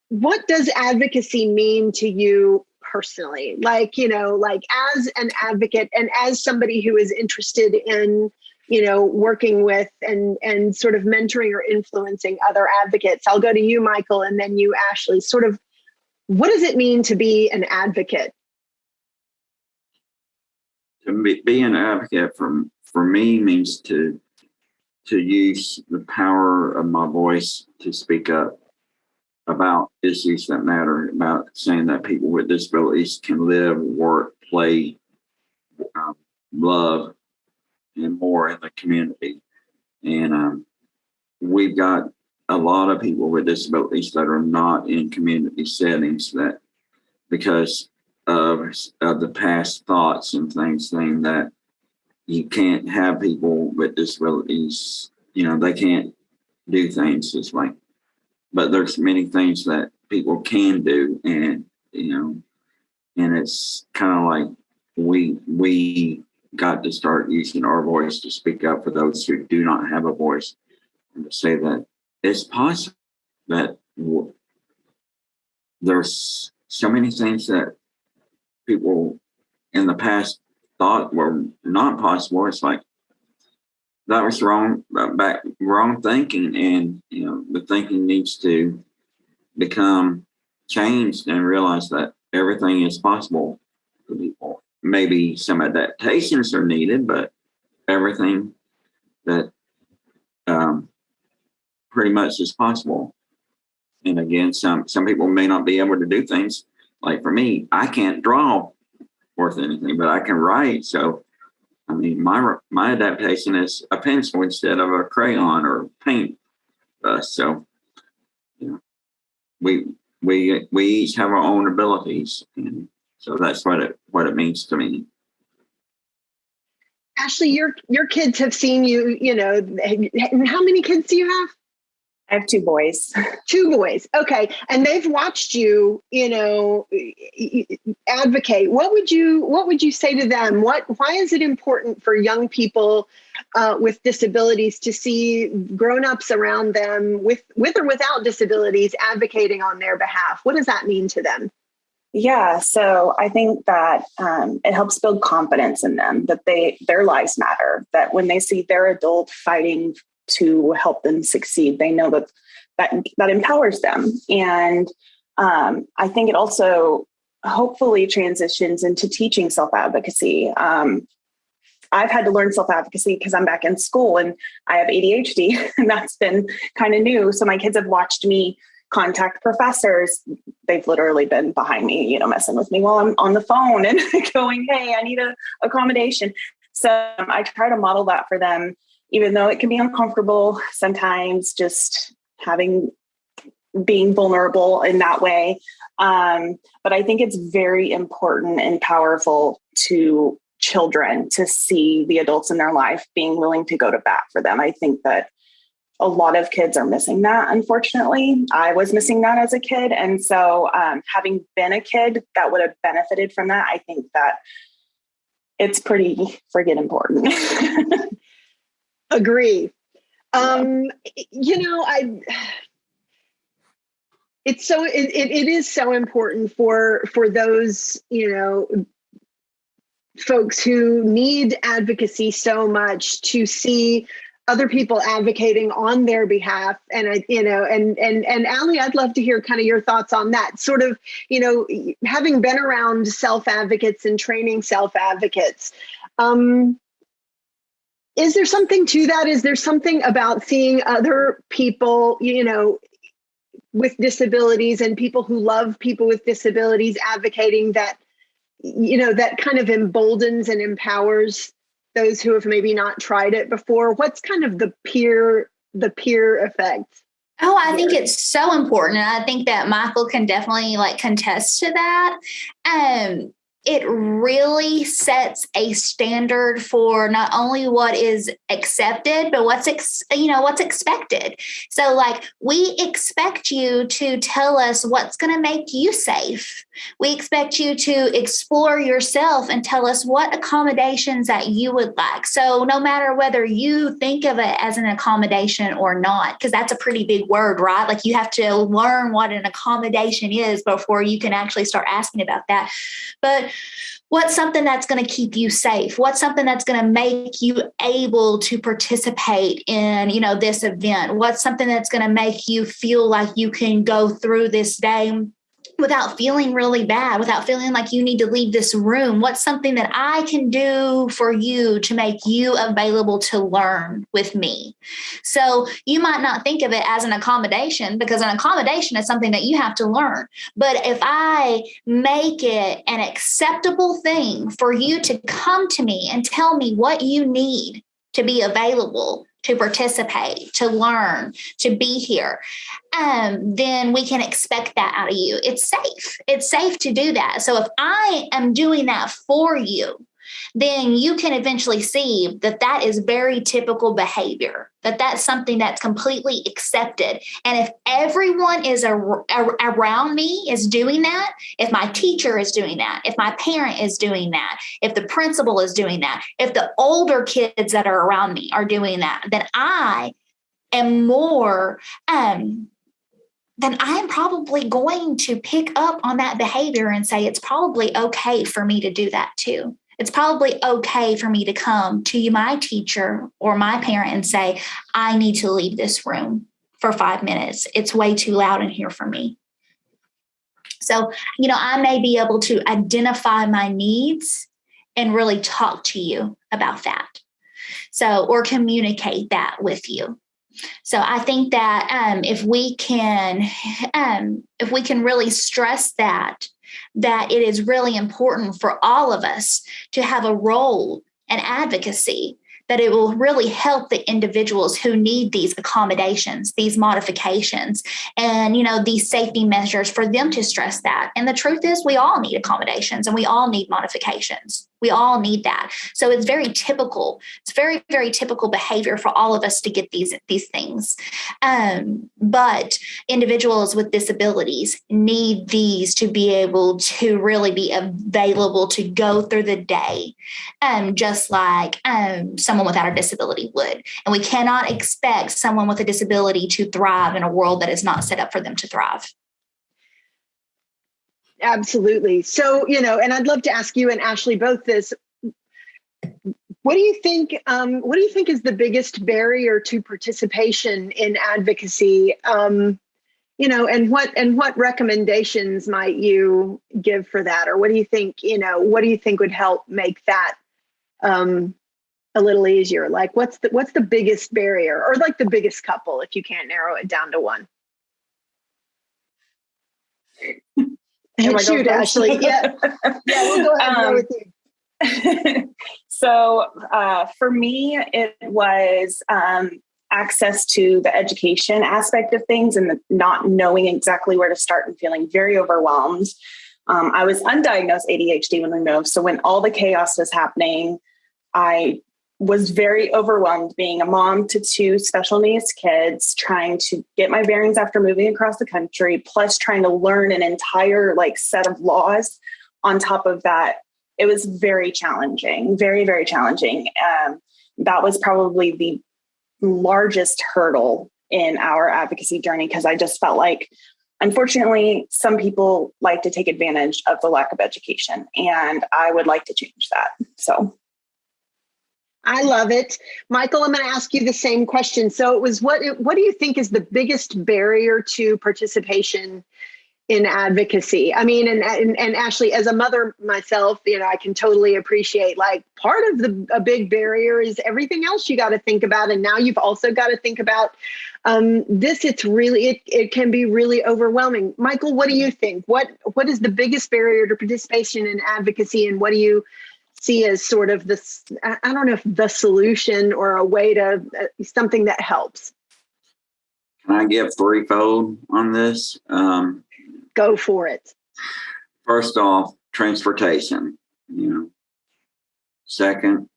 [SPEAKER 1] what does advocacy mean to you personally? Like, like as an advocate and as somebody who is interested in, working with and sort of mentoring or influencing other advocates. I'll go to you, Michael, and then you, Ashley. Sort of, what does it mean to be an advocate?
[SPEAKER 2] To be an advocate for me means to use the power of my voice to speak up about issues that matter, about saying that people with disabilities can live, work, play, love, and more in the community. And we've got a lot of people with disabilities that are not in community settings, that because of the past thoughts and things saying that you can't have people with disabilities, they can't do things this way. But there's many things that people can do, and and it's kind of like we got to start using our voice to speak up for those who do not have a voice, and to say that it's possible, that there's so many things that people in the past thought were not possible. It's like that was wrong thinking, and the thinking needs to become changed and realize that everything is possible for people. Maybe some adaptations are needed, but everything that pretty much is possible. And again, some people may not be able to do things. Like for me, I can't draw worth anything, but I can write. So I mean, my adaptation is a pencil instead of a crayon or paint. So, we each have our own abilities, and so that's what it means to me.
[SPEAKER 1] Ashley, your kids have seen you, and how many kids do you have?
[SPEAKER 4] I have 2 boys.
[SPEAKER 1] 2 boys. Okay. And they've watched you, advocate. What would you say to them? Why is it important for young people with disabilities to see grownups around them with or without disabilities advocating on their behalf? What does that mean to them?
[SPEAKER 4] Yeah, so I think that it helps build confidence in them that their lives matter, that when they see their adult fighting to help them succeed, they know that empowers them. And I think it also hopefully transitions into teaching self-advocacy. I've had to learn self-advocacy because I'm back in school and I have ADHD, and that's been kind of new. So my kids have watched me contact professors. They've literally been behind me, messing with me while I'm on the phone and going, hey, I need a accommodation. So I try to model that for them, even though it can be uncomfortable sometimes, just being vulnerable in that way. But I think it's very important and powerful to children to see the adults in their life being willing to go to bat for them. I think that a lot of kids are missing that, unfortunately. I was missing that as a kid. And so having been a kid that would have benefited from that, I think that it's pretty friggin' important.
[SPEAKER 1] Agree. It is so important for those, folks who need advocacy so much to see other people advocating on their behalf. And Ally, I'd love to hear kind of your thoughts on that. Sort of, having been around self-advocates and training self-advocates, is there something to that? Is there something about seeing other people, with disabilities and people who love people with disabilities advocating that, that kind of emboldens and empowers those who have maybe not tried it before? What's kind of the peer effect?
[SPEAKER 3] Oh, I think it's so important. And I think that Michael can definitely contest to that. It really sets a standard for not only what is accepted, but what's expected. So we expect you to tell us what's going to make you safe. We expect you to explore yourself and tell us what accommodations that you would like. So no matter whether you think of it as an accommodation or not, because that's a pretty big word, right? You have to learn what an accommodation is before you can actually start asking about that. But what's something that's going to keep you safe? What's something that's going to make you able to participate in, this event? What's something that's going to make you feel like you can go through this day without feeling really bad, without feeling like you need to leave this room? What's something that I can do for you to make you available to learn with me? So you might not think of it as an accommodation, because an accommodation is something that you have to learn. But if I make it an acceptable thing for you to come to me and tell me what you need to be available, to participate, to learn, to be here, then we can expect that out of you. It's safe. It's safe to do that. So if I am doing that for you, then you can eventually see that is very typical behavior, that's something that's completely accepted. And if everyone is around me is doing that, if my teacher is doing that, if my parent is doing that, if the principal is doing that, if the older kids that are around me are doing that, then I am more, then I'm probably going to pick up on that behavior and say, it's probably okay for me to do that too. It's probably okay for me to come to my teacher or my parent and say, I need to leave this room for 5 minutes. It's way too loud in here for me. So, I may be able to identify my needs and really talk to you about that. So, or communicate that with you. So I think that if we can really stress that it is really important for all of us to have a role in advocacy, that it will really help the individuals who need these accommodations, these modifications, and, these safety measures for them to stress that. And the truth is we all need accommodations and we all need modifications. We all need that. So it's very typical. It's very, very typical behavior for all of us to get these things. But individuals with disabilities need these to be able to really be available to go through the day, just like someone without a disability would. And we cannot expect someone with a disability to thrive in a world that is not set up for them to thrive.
[SPEAKER 1] Absolutely. So, and I'd love to ask you and Ashley both this. What do you think? What do you think is the biggest barrier to participation in advocacy? And what recommendations might you give for that, or what do you think? What do you think would help make that a little easier? Like, what's the biggest barrier, or like the biggest couple, if you can't narrow it down to one? Shoot, Ashley. Yeah, we'll go ahead and go with you.
[SPEAKER 4] So for me, it was access to the education aspect of things and not knowing exactly where to start and feeling very overwhelmed. I was undiagnosed ADHD when we moved. So when all the chaos was happening, I was very overwhelmed being a mom to 2 special needs kids, trying to get my bearings after moving across the country, plus trying to learn an entire set of laws on top of that. It was very challenging, very, very challenging. That was probably the largest hurdle in our advocacy journey, because I just felt like, unfortunately, some people like to take advantage of the lack of education, and I would like to change that. So.
[SPEAKER 1] I love it. Michael, I'm going to ask you the same question. So it was, what do you think is the biggest barrier to participation in advocacy? I mean, and Ashley, as a mother myself, I can totally appreciate, part of a big barrier is everything else you got to think about. And now you've also got to think about this. It's really, it can be really overwhelming. Michael, what do you think? What is the biggest barrier to participation in advocacy, and what do you see as sort of this, I don't know if the solution or a way to something that helps?
[SPEAKER 2] Can I give threefold on this?
[SPEAKER 1] Go for it.
[SPEAKER 2] First off, transportation. Second,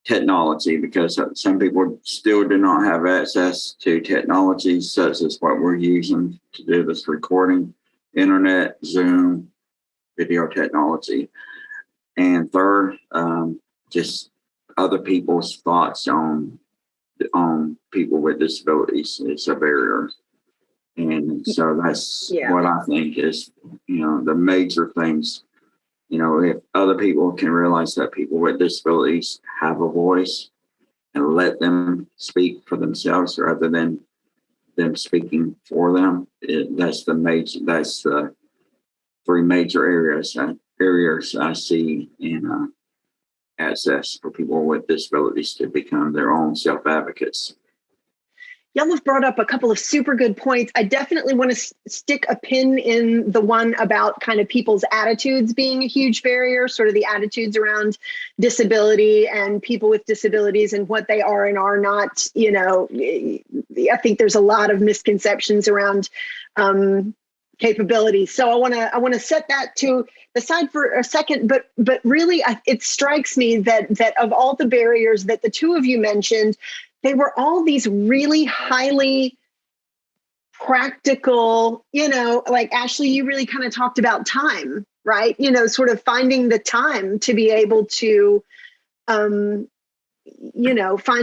[SPEAKER 2] technology, because some people still do not have access to technology such as what we're using to do this recording: internet, Zoom, video technology. And third, just other people's thoughts on people with disabilities. It's a barrier. And so that's what I think is, the major things. If other people can realize that people with disabilities have a voice and let them speak for themselves rather than them speaking for them, that's the 3 major areas I see in access for people with disabilities to become their own self-advocates.
[SPEAKER 1] Y'all have brought up a couple of super good points. I definitely want to stick a pin in the one about kind of people's attitudes being a huge barrier, sort of the attitudes around disability and people with disabilities and what they are and are not. I think there's a lot of misconceptions around capabilities. So I want to set that to the side for a second, but really it strikes me that of all the barriers that the 2 of you mentioned, they were all these really highly practical, like Ashley, you really kind of talked about time, right? Sort of finding the time to be able to, find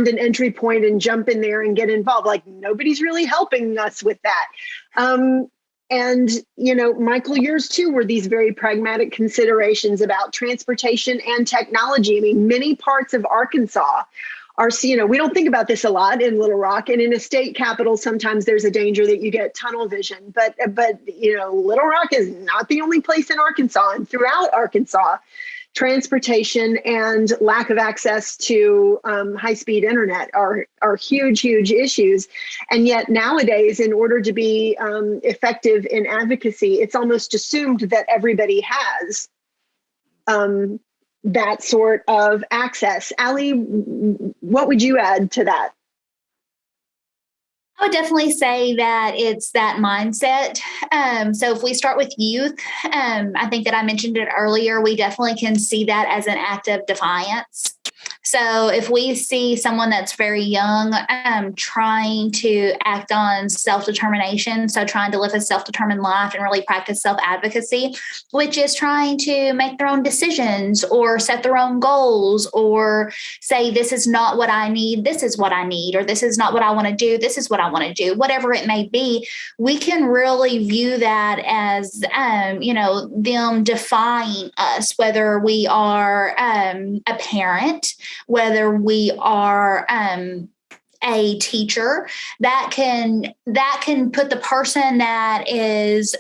[SPEAKER 1] an entry point and jump in there and get involved. Like, nobody's really helping us with that. And, Michael, yours too were these very pragmatic considerations about transportation and technology. I mean, many parts of Arkansas are, we don't think about this a lot in Little Rock, and in a state capital, sometimes there's a danger that you get tunnel vision. But Little Rock is not the only place in Arkansas, and throughout Arkansas, transportation and lack of access to high-speed internet are huge, huge issues. And yet nowadays, in order to be effective in advocacy, it's almost assumed that everybody has that sort of access. Ally, what would you add to that?
[SPEAKER 3] I would definitely say that it's that mindset. So if we start with youth, I think that I mentioned it earlier, we definitely can see that as an act of defiance. So if we see someone that's very young trying to act on self-determination, so trying to live a self-determined life and really practice self-advocacy, which is trying to make their own decisions or set their own goals or say, this is not what I need, this is what I need, or this is not what I want to do, this is what I want to do, whatever it may be, we can really view that as, them defying us, whether we are a parent, whether we are a teacher, that can put the person that is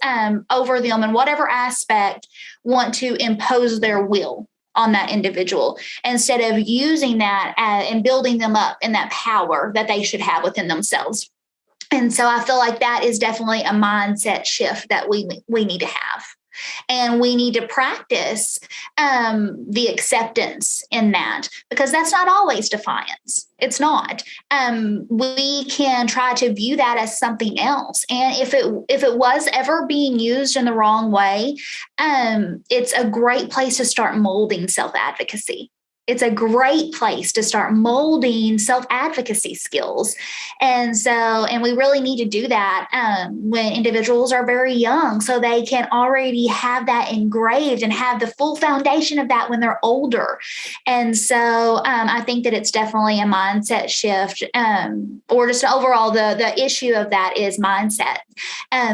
[SPEAKER 3] over them in whatever aspect want to impose their will on that individual instead of using that and building them up in that power that they should have within themselves. And so I feel like that is definitely a mindset shift that we need to have. And we need to practice the acceptance in that, because that's not always defiance. It's not. We can try to view that as something else. And if it was ever being used in the wrong way, it's a great place to start molding self-advocacy. It's a great place to start molding self-advocacy skills. And we really need to do that when individuals are very young, so they can already have that engraved and have the full foundation of that when they're older. And so I think that it's definitely a mindset shift, or just overall the issue of that is mindset.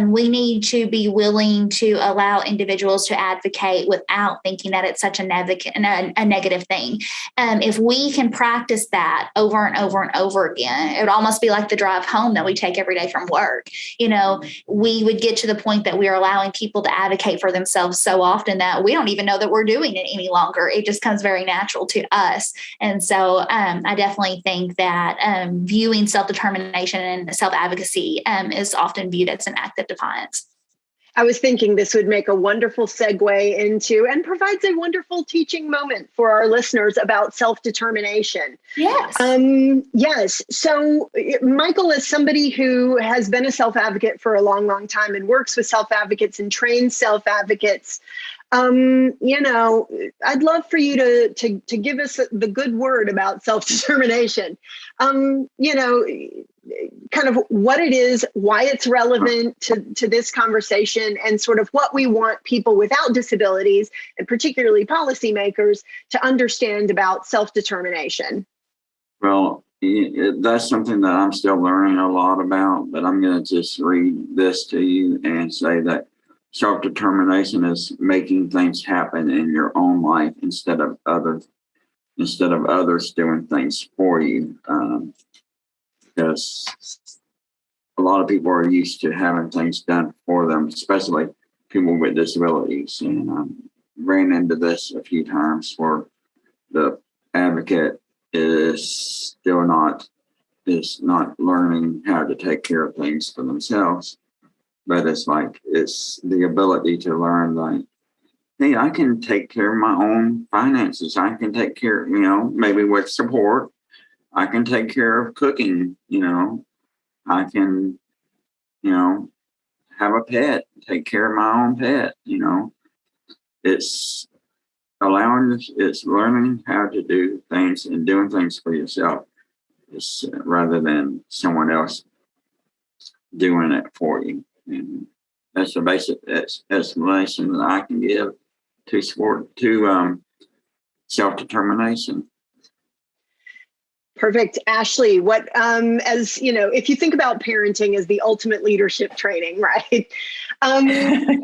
[SPEAKER 3] We need to be willing to allow individuals to advocate without thinking that it's such a negative thing. If we can practice that over and over and over again, it would almost be like the drive home that we take every day from work. We would get to the point that we are allowing people to advocate for themselves so often that we don't even know that we're doing it any longer. It just comes very natural to us. And so I definitely think that viewing self-determination and self-advocacy is often viewed as an act of defiance.
[SPEAKER 1] I was thinking this would make a wonderful segue into and provides a wonderful teaching moment for our listeners about self-determination.
[SPEAKER 3] Yes.
[SPEAKER 1] Yes. So Michael is somebody who has been a self-advocate for a long, long time and works with self-advocates and trains self-advocates. I'd love for you to give us the good word about self-determination. Kind of what it is, why it's relevant to this conversation, and sort of what we want people without disabilities, and particularly policymakers, to understand about self-determination.
[SPEAKER 2] Well, that's something that I'm still learning a lot about, but I'm going to just read this to you and say that self-determination is making things happen in your own life instead of others doing things for you. Because a lot of people are used to having things done for them, especially people with disabilities. And I ran into this a few times where the advocate is not learning how to take care of things for themselves. But it's the ability to learn, like, hey, I can take care of my own finances. I can take care, maybe with support. I can take care of cooking, I can, have a pet, take care of my own pet, It's learning how to do things and doing things for yourself, rather than someone else doing it for you. And that's the basic explanation that I can give to self-determination.
[SPEAKER 1] Perfect. Ashley, what, if you think about parenting as the ultimate leadership training, right? And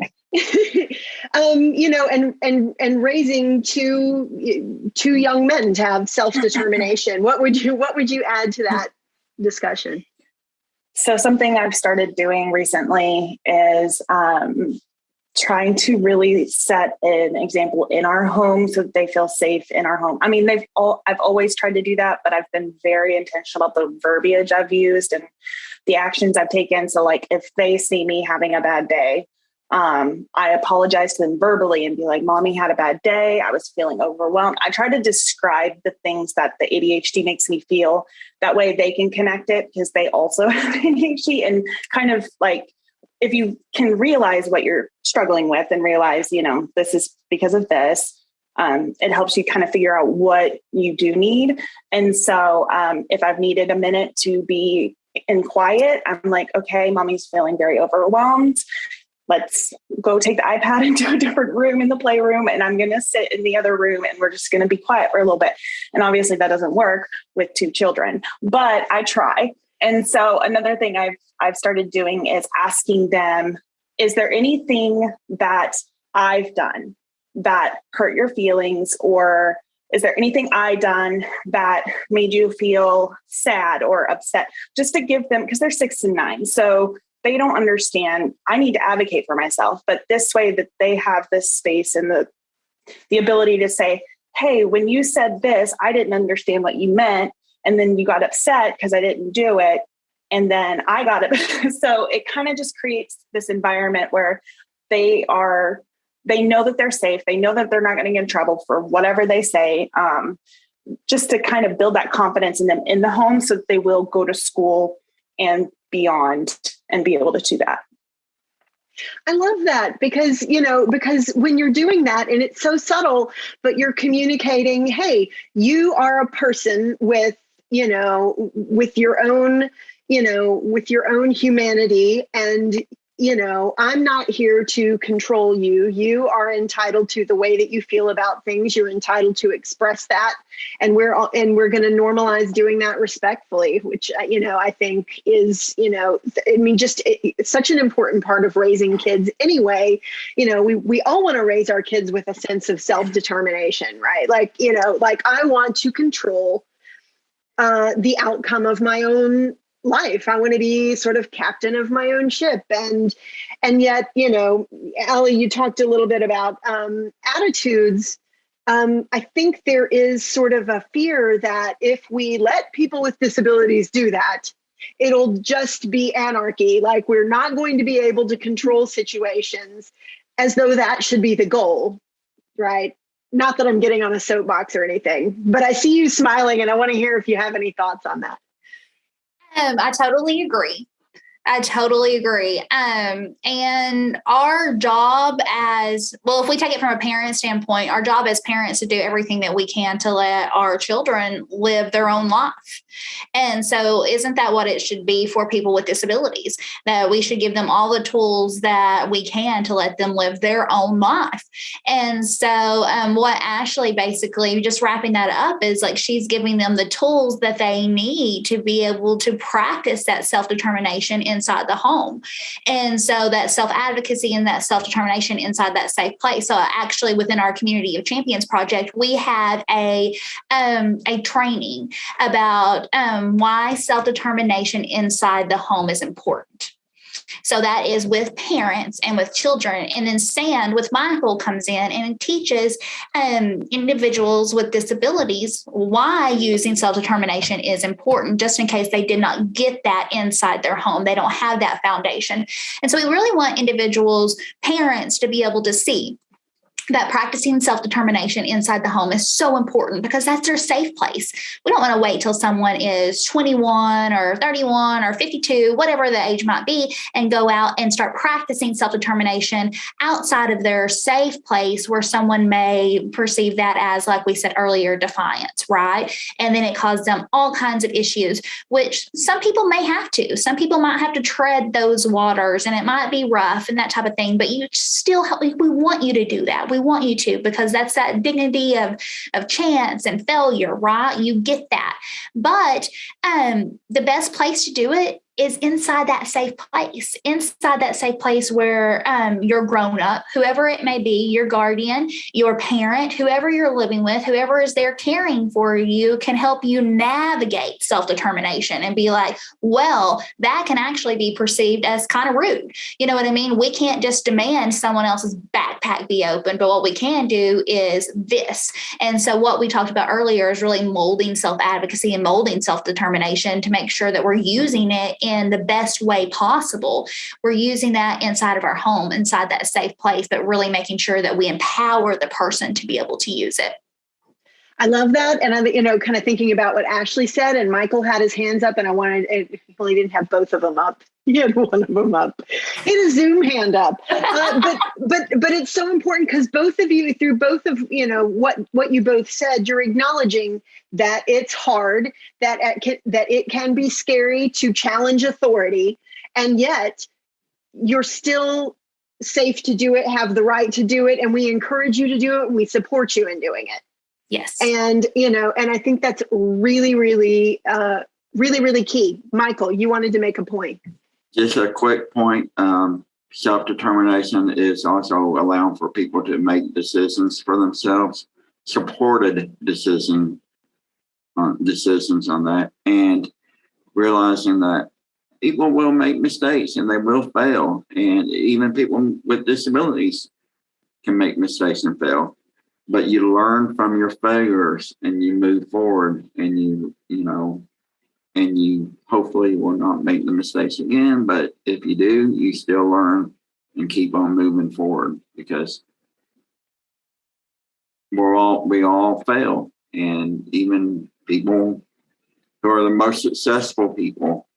[SPEAKER 1] raising two young men to have self-determination, what would you add to that discussion?
[SPEAKER 4] So something I've started doing recently is trying to really set an example in our home so that they feel safe in our home. I mean, I've always tried to do that, but I've been very intentional about the verbiage I've used and the actions I've taken. So like if they see me having a bad day, I apologize to them verbally and be like, Mommy had a bad day. I was feeling overwhelmed. I try to describe the things that the ADHD makes me feel. That way they can connect it because they also have ADHD, and kind of like, if you can realize what you're struggling with and realize, this is because of this, it helps you kind of figure out what you do need. And so if I've needed a minute to be in quiet, I'm like, okay, Mommy's feeling very overwhelmed. Let's go take the iPad into a different room in the playroom, and I'm going to sit in the other room and we're just going to be quiet for a little bit. And obviously that doesn't work with 2 children, but I try. And so another thing I've started doing is asking them, is there anything that I've done that hurt your feelings? Or is there anything I done that made you feel sad or upset? Just to give them, because they're 6 and 9. So they don't understand. I need to advocate for myself, but this way that they have this space and the ability to say, hey, when you said this, I didn't understand what you meant. And then you got upset because I didn't do it. And then I got it. So it kind of just creates this environment where they know that they're safe. They know that they're not going to get in trouble for whatever they say, just to kind of build that confidence in them in the home so that they will go to school and beyond and be able to do that.
[SPEAKER 1] I love that because when you're doing that, and it's so subtle, but you're communicating, hey, you are a person with your own humanity, and I'm not here to control you. You are entitled to the way that you feel about things. You're entitled to express that. And we're going to normalize doing that respectfully, which, I think is, it's such an important part of raising kids anyway. We all want to raise our kids with a sense of self-determination, right? Like I want to control the outcome of my own life. I want to be sort of captain of my own ship. And yet, Ally, you talked a little bit about attitudes. I think there is sort of a fear that if we let people with disabilities do that, it'll just be anarchy. Like we're not going to be able to control situations, as though that should be the goal, right? Not that I'm getting on a soapbox or anything, but I see you smiling and I want to hear if you have any thoughts on that.
[SPEAKER 3] I totally agree. And our job if we take it from a parent standpoint, our job as parents to do everything that we can to let our children live their own life. And so isn't that what it should be for people with disabilities? That we should give them all the tools that we can to let them live their own life. And so what Ashley basically, just wrapping that up, is like she's giving them the tools that they need to be able to practice that self-determination inside the home. And so that self-advocacy and that self-determination inside that safe place. So actually within our Community of Champions project, we have a training about why self-determination inside the home is important. So that is with parents and with children. And then Sand with Michael comes in and teaches individuals with disabilities why using self-determination is important, just in case they did not get that inside their home. They don't have that foundation. And so we really want individuals, parents, to be able to see that practicing self-determination inside the home is so important because that's their safe place. We don't want to wait till someone is 21 or 31 or 52, whatever the age might be, and go out and start practicing self-determination outside of their safe place where someone may perceive that as, like we said earlier, defiance, right? And then it causes them all kinds of issues, which some people may have to. Some people might have to tread those waters and it might be rough and that type of thing, but you still, we want you to do that. We want you to, because that's that dignity of chance and failure, right? You get that. But the best place to do it is inside that safe place where you're grown up, whoever it may be, your guardian, your parent, whoever you're living with, whoever is there caring for you can help you navigate self-determination and be like, well, that can actually be perceived as kind of rude. You know what I mean? We can't just demand someone else's backpack be open, but what we can do is this. And so what we talked about earlier is really molding self-advocacy and molding self-determination to make sure that we're using it in the best way possible, we're using that inside of our home, inside that safe place, but really making sure that we empower the person to be able to use it.
[SPEAKER 1] I love that. And I, kind of thinking about what Ashley said, and Michael had his hands up, and I wanted, if he didn't have both of them up, he had one of them up. He had a Zoom hand up. But it's so important because both of you, through both of, what you both said, you're acknowledging that it's hard, that it can be scary to challenge authority, and yet you're still safe to do it, have the right to do it, and we encourage you to do it, and we support you in doing it.
[SPEAKER 3] Yes.
[SPEAKER 1] And, and I think that's really, really, really key. Michael, you wanted to make a point.
[SPEAKER 2] Just a quick point. Self-determination is also allowing for people to make decisions for themselves, supported decisions on that, and realizing that people will make mistakes and they will fail. And even people with disabilities can make mistakes and fail. But you learn from your failures and you move forward, and you hopefully will not make the mistakes again. But if you do, you still learn and keep on moving forward, because we all fail. And even people who are the most successful people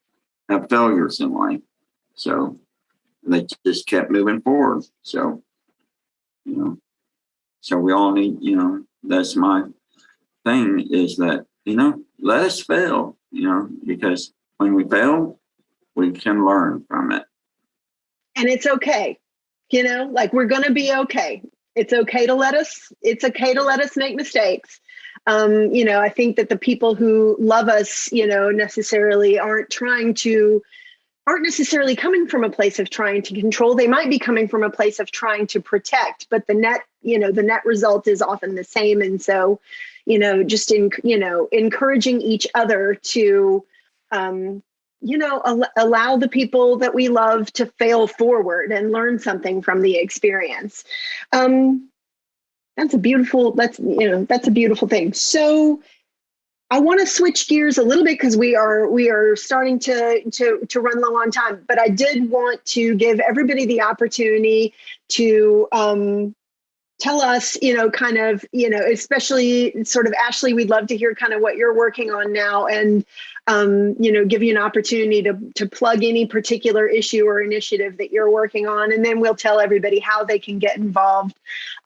[SPEAKER 2] have failures in life. So they just kept moving forward. So, so we all need, that's my thing, is that, let us fail, because when we fail, we can learn from it.
[SPEAKER 1] And it's okay. We're going to be okay. It's okay to let us make mistakes. I think that the people who love us, necessarily aren't necessarily coming from a place of trying to control. They might be coming from a place of trying to protect, but the net result is often the same. And so, just encouraging each other to, allow the people that we love to fail forward and learn something from the experience. That's a beautiful thing. So I want to switch gears a little bit because we are starting to run low on time, but I did want to give everybody the opportunity to tell us, especially sort of Ashley, we'd love to hear kind of what you're working on now, and give you an opportunity to plug any particular issue or initiative that you're working on, and then we'll tell everybody how they can get involved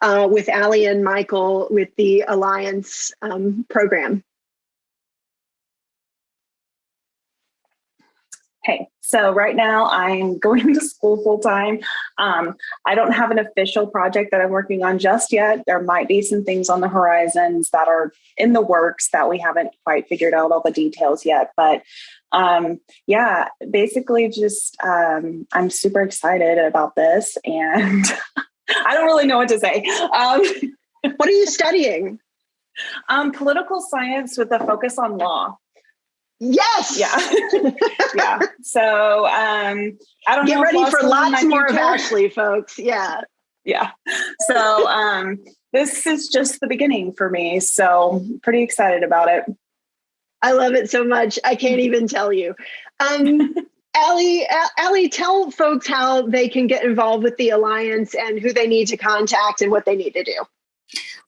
[SPEAKER 1] with Ally and Michael with the Alliance program.
[SPEAKER 4] Okay, so right now I'm going to school full time. I don't have an official project that I'm working on just yet. There might be some things on the horizons that are in the works that we haven't quite figured out all the details yet. But basically just I'm super excited about this, and I don't really know what to say.
[SPEAKER 1] What are you studying?
[SPEAKER 4] Political science with a focus on law.
[SPEAKER 1] Yes.
[SPEAKER 4] Yeah. Yeah. So I don't
[SPEAKER 1] get
[SPEAKER 4] know.
[SPEAKER 1] Get ready for lots more of Ashley, folks. Yeah.
[SPEAKER 4] Yeah. So this is just the beginning for me. So pretty excited about it.
[SPEAKER 1] I love it so much. I can't even tell you. Ally, tell folks how they can get involved with the Alliance and who they need to contact and what they need to do.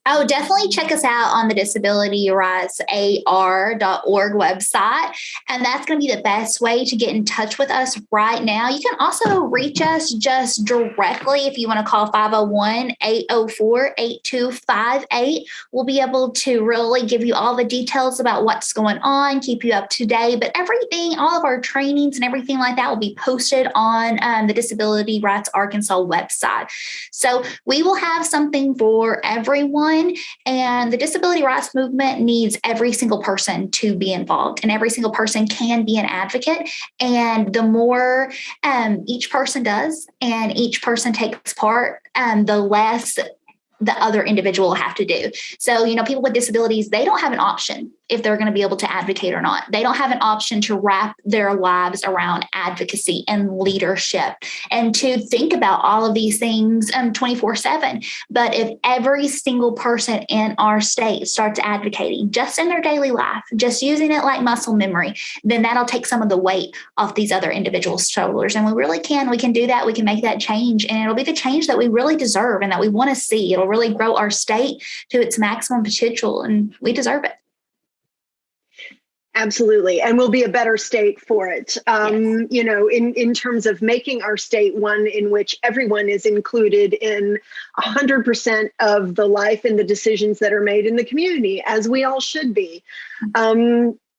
[SPEAKER 3] Oh, definitely check us out on the disabilityrightsar.org website. And that's going to be the best way to get in touch with us right now. You can also reach us just directly if you want to call 501-804-8258. We'll be able to really give you all the details about what's going on, keep you up to date. But everything, all of our trainings and everything like that will be posted on the Disability Rights Arkansas website. So we will have something for everyone. And the disability rights movement needs every single person to be involved, and every single person can be an advocate. And the more each person does and each person takes part, the less the other individual will have to do. So, people with disabilities, they don't have an option if they're going to be able to advocate or not. They don't have an option to wrap their lives around advocacy and leadership and to think about all of these things 24/7. But if every single person in our state starts advocating just in their daily life, just using it like muscle memory, then that'll take some of the weight off these other individuals' shoulders. And we can do that. We can make that change, and it'll be the change that we really deserve and that we want to see. It'll really grow our state to its maximum potential, and we deserve it.
[SPEAKER 1] Absolutely. And we'll be a better state for it.
[SPEAKER 3] Yes.
[SPEAKER 1] You know, in terms of making our state one in which everyone is included in 100% of the life and the decisions that are made in the community, as we all should be.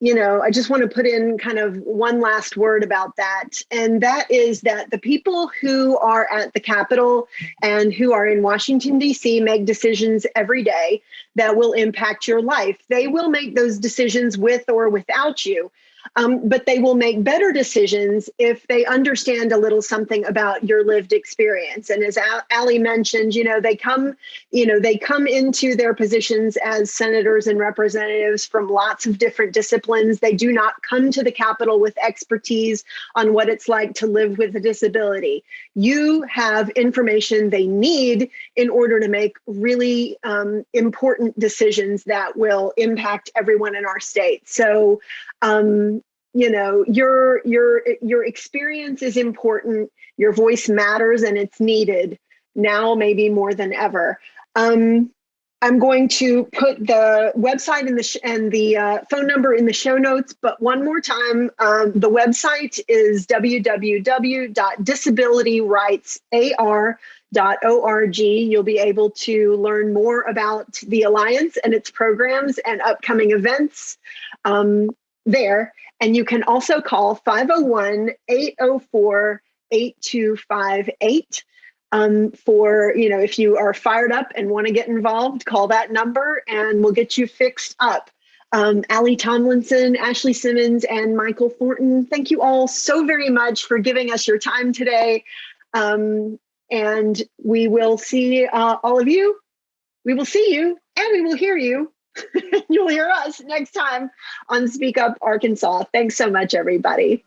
[SPEAKER 1] You know, I just want to put in kind of one last word about that. And that is that the people who are at the Capitol and who are in Washington, D.C. make decisions every day that will impact your life. They will make those decisions with or without you. But they will make better decisions if they understand a little something about your lived experience. And as Ally mentioned, they come into their positions as senators and representatives from lots of different disciplines. They do not come to the Capitol with expertise on what it's like to live with a disability. You have information they need in order to make really important decisions that will impact everyone in our state. So, your experience is important. Your voice matters, and it's needed now, maybe more than ever. I'm going to put the website and the phone number in the show notes, but one more time, the website is www.disabilityrightsar.org. You'll be able to learn more about the Alliance and its programs and upcoming events there. And you can also call 501-804-8258 for, if you are fired up and want to get involved, call that number and we'll get you fixed up. Ally Thomlinson, Ashley Simmons, and Michael Thornton, thank you all so very much for giving us your time today. And we will see all of you. We will see you and we will hear you. You'll hear us next time on Speak Up Arkansas. Thanks so much, everybody.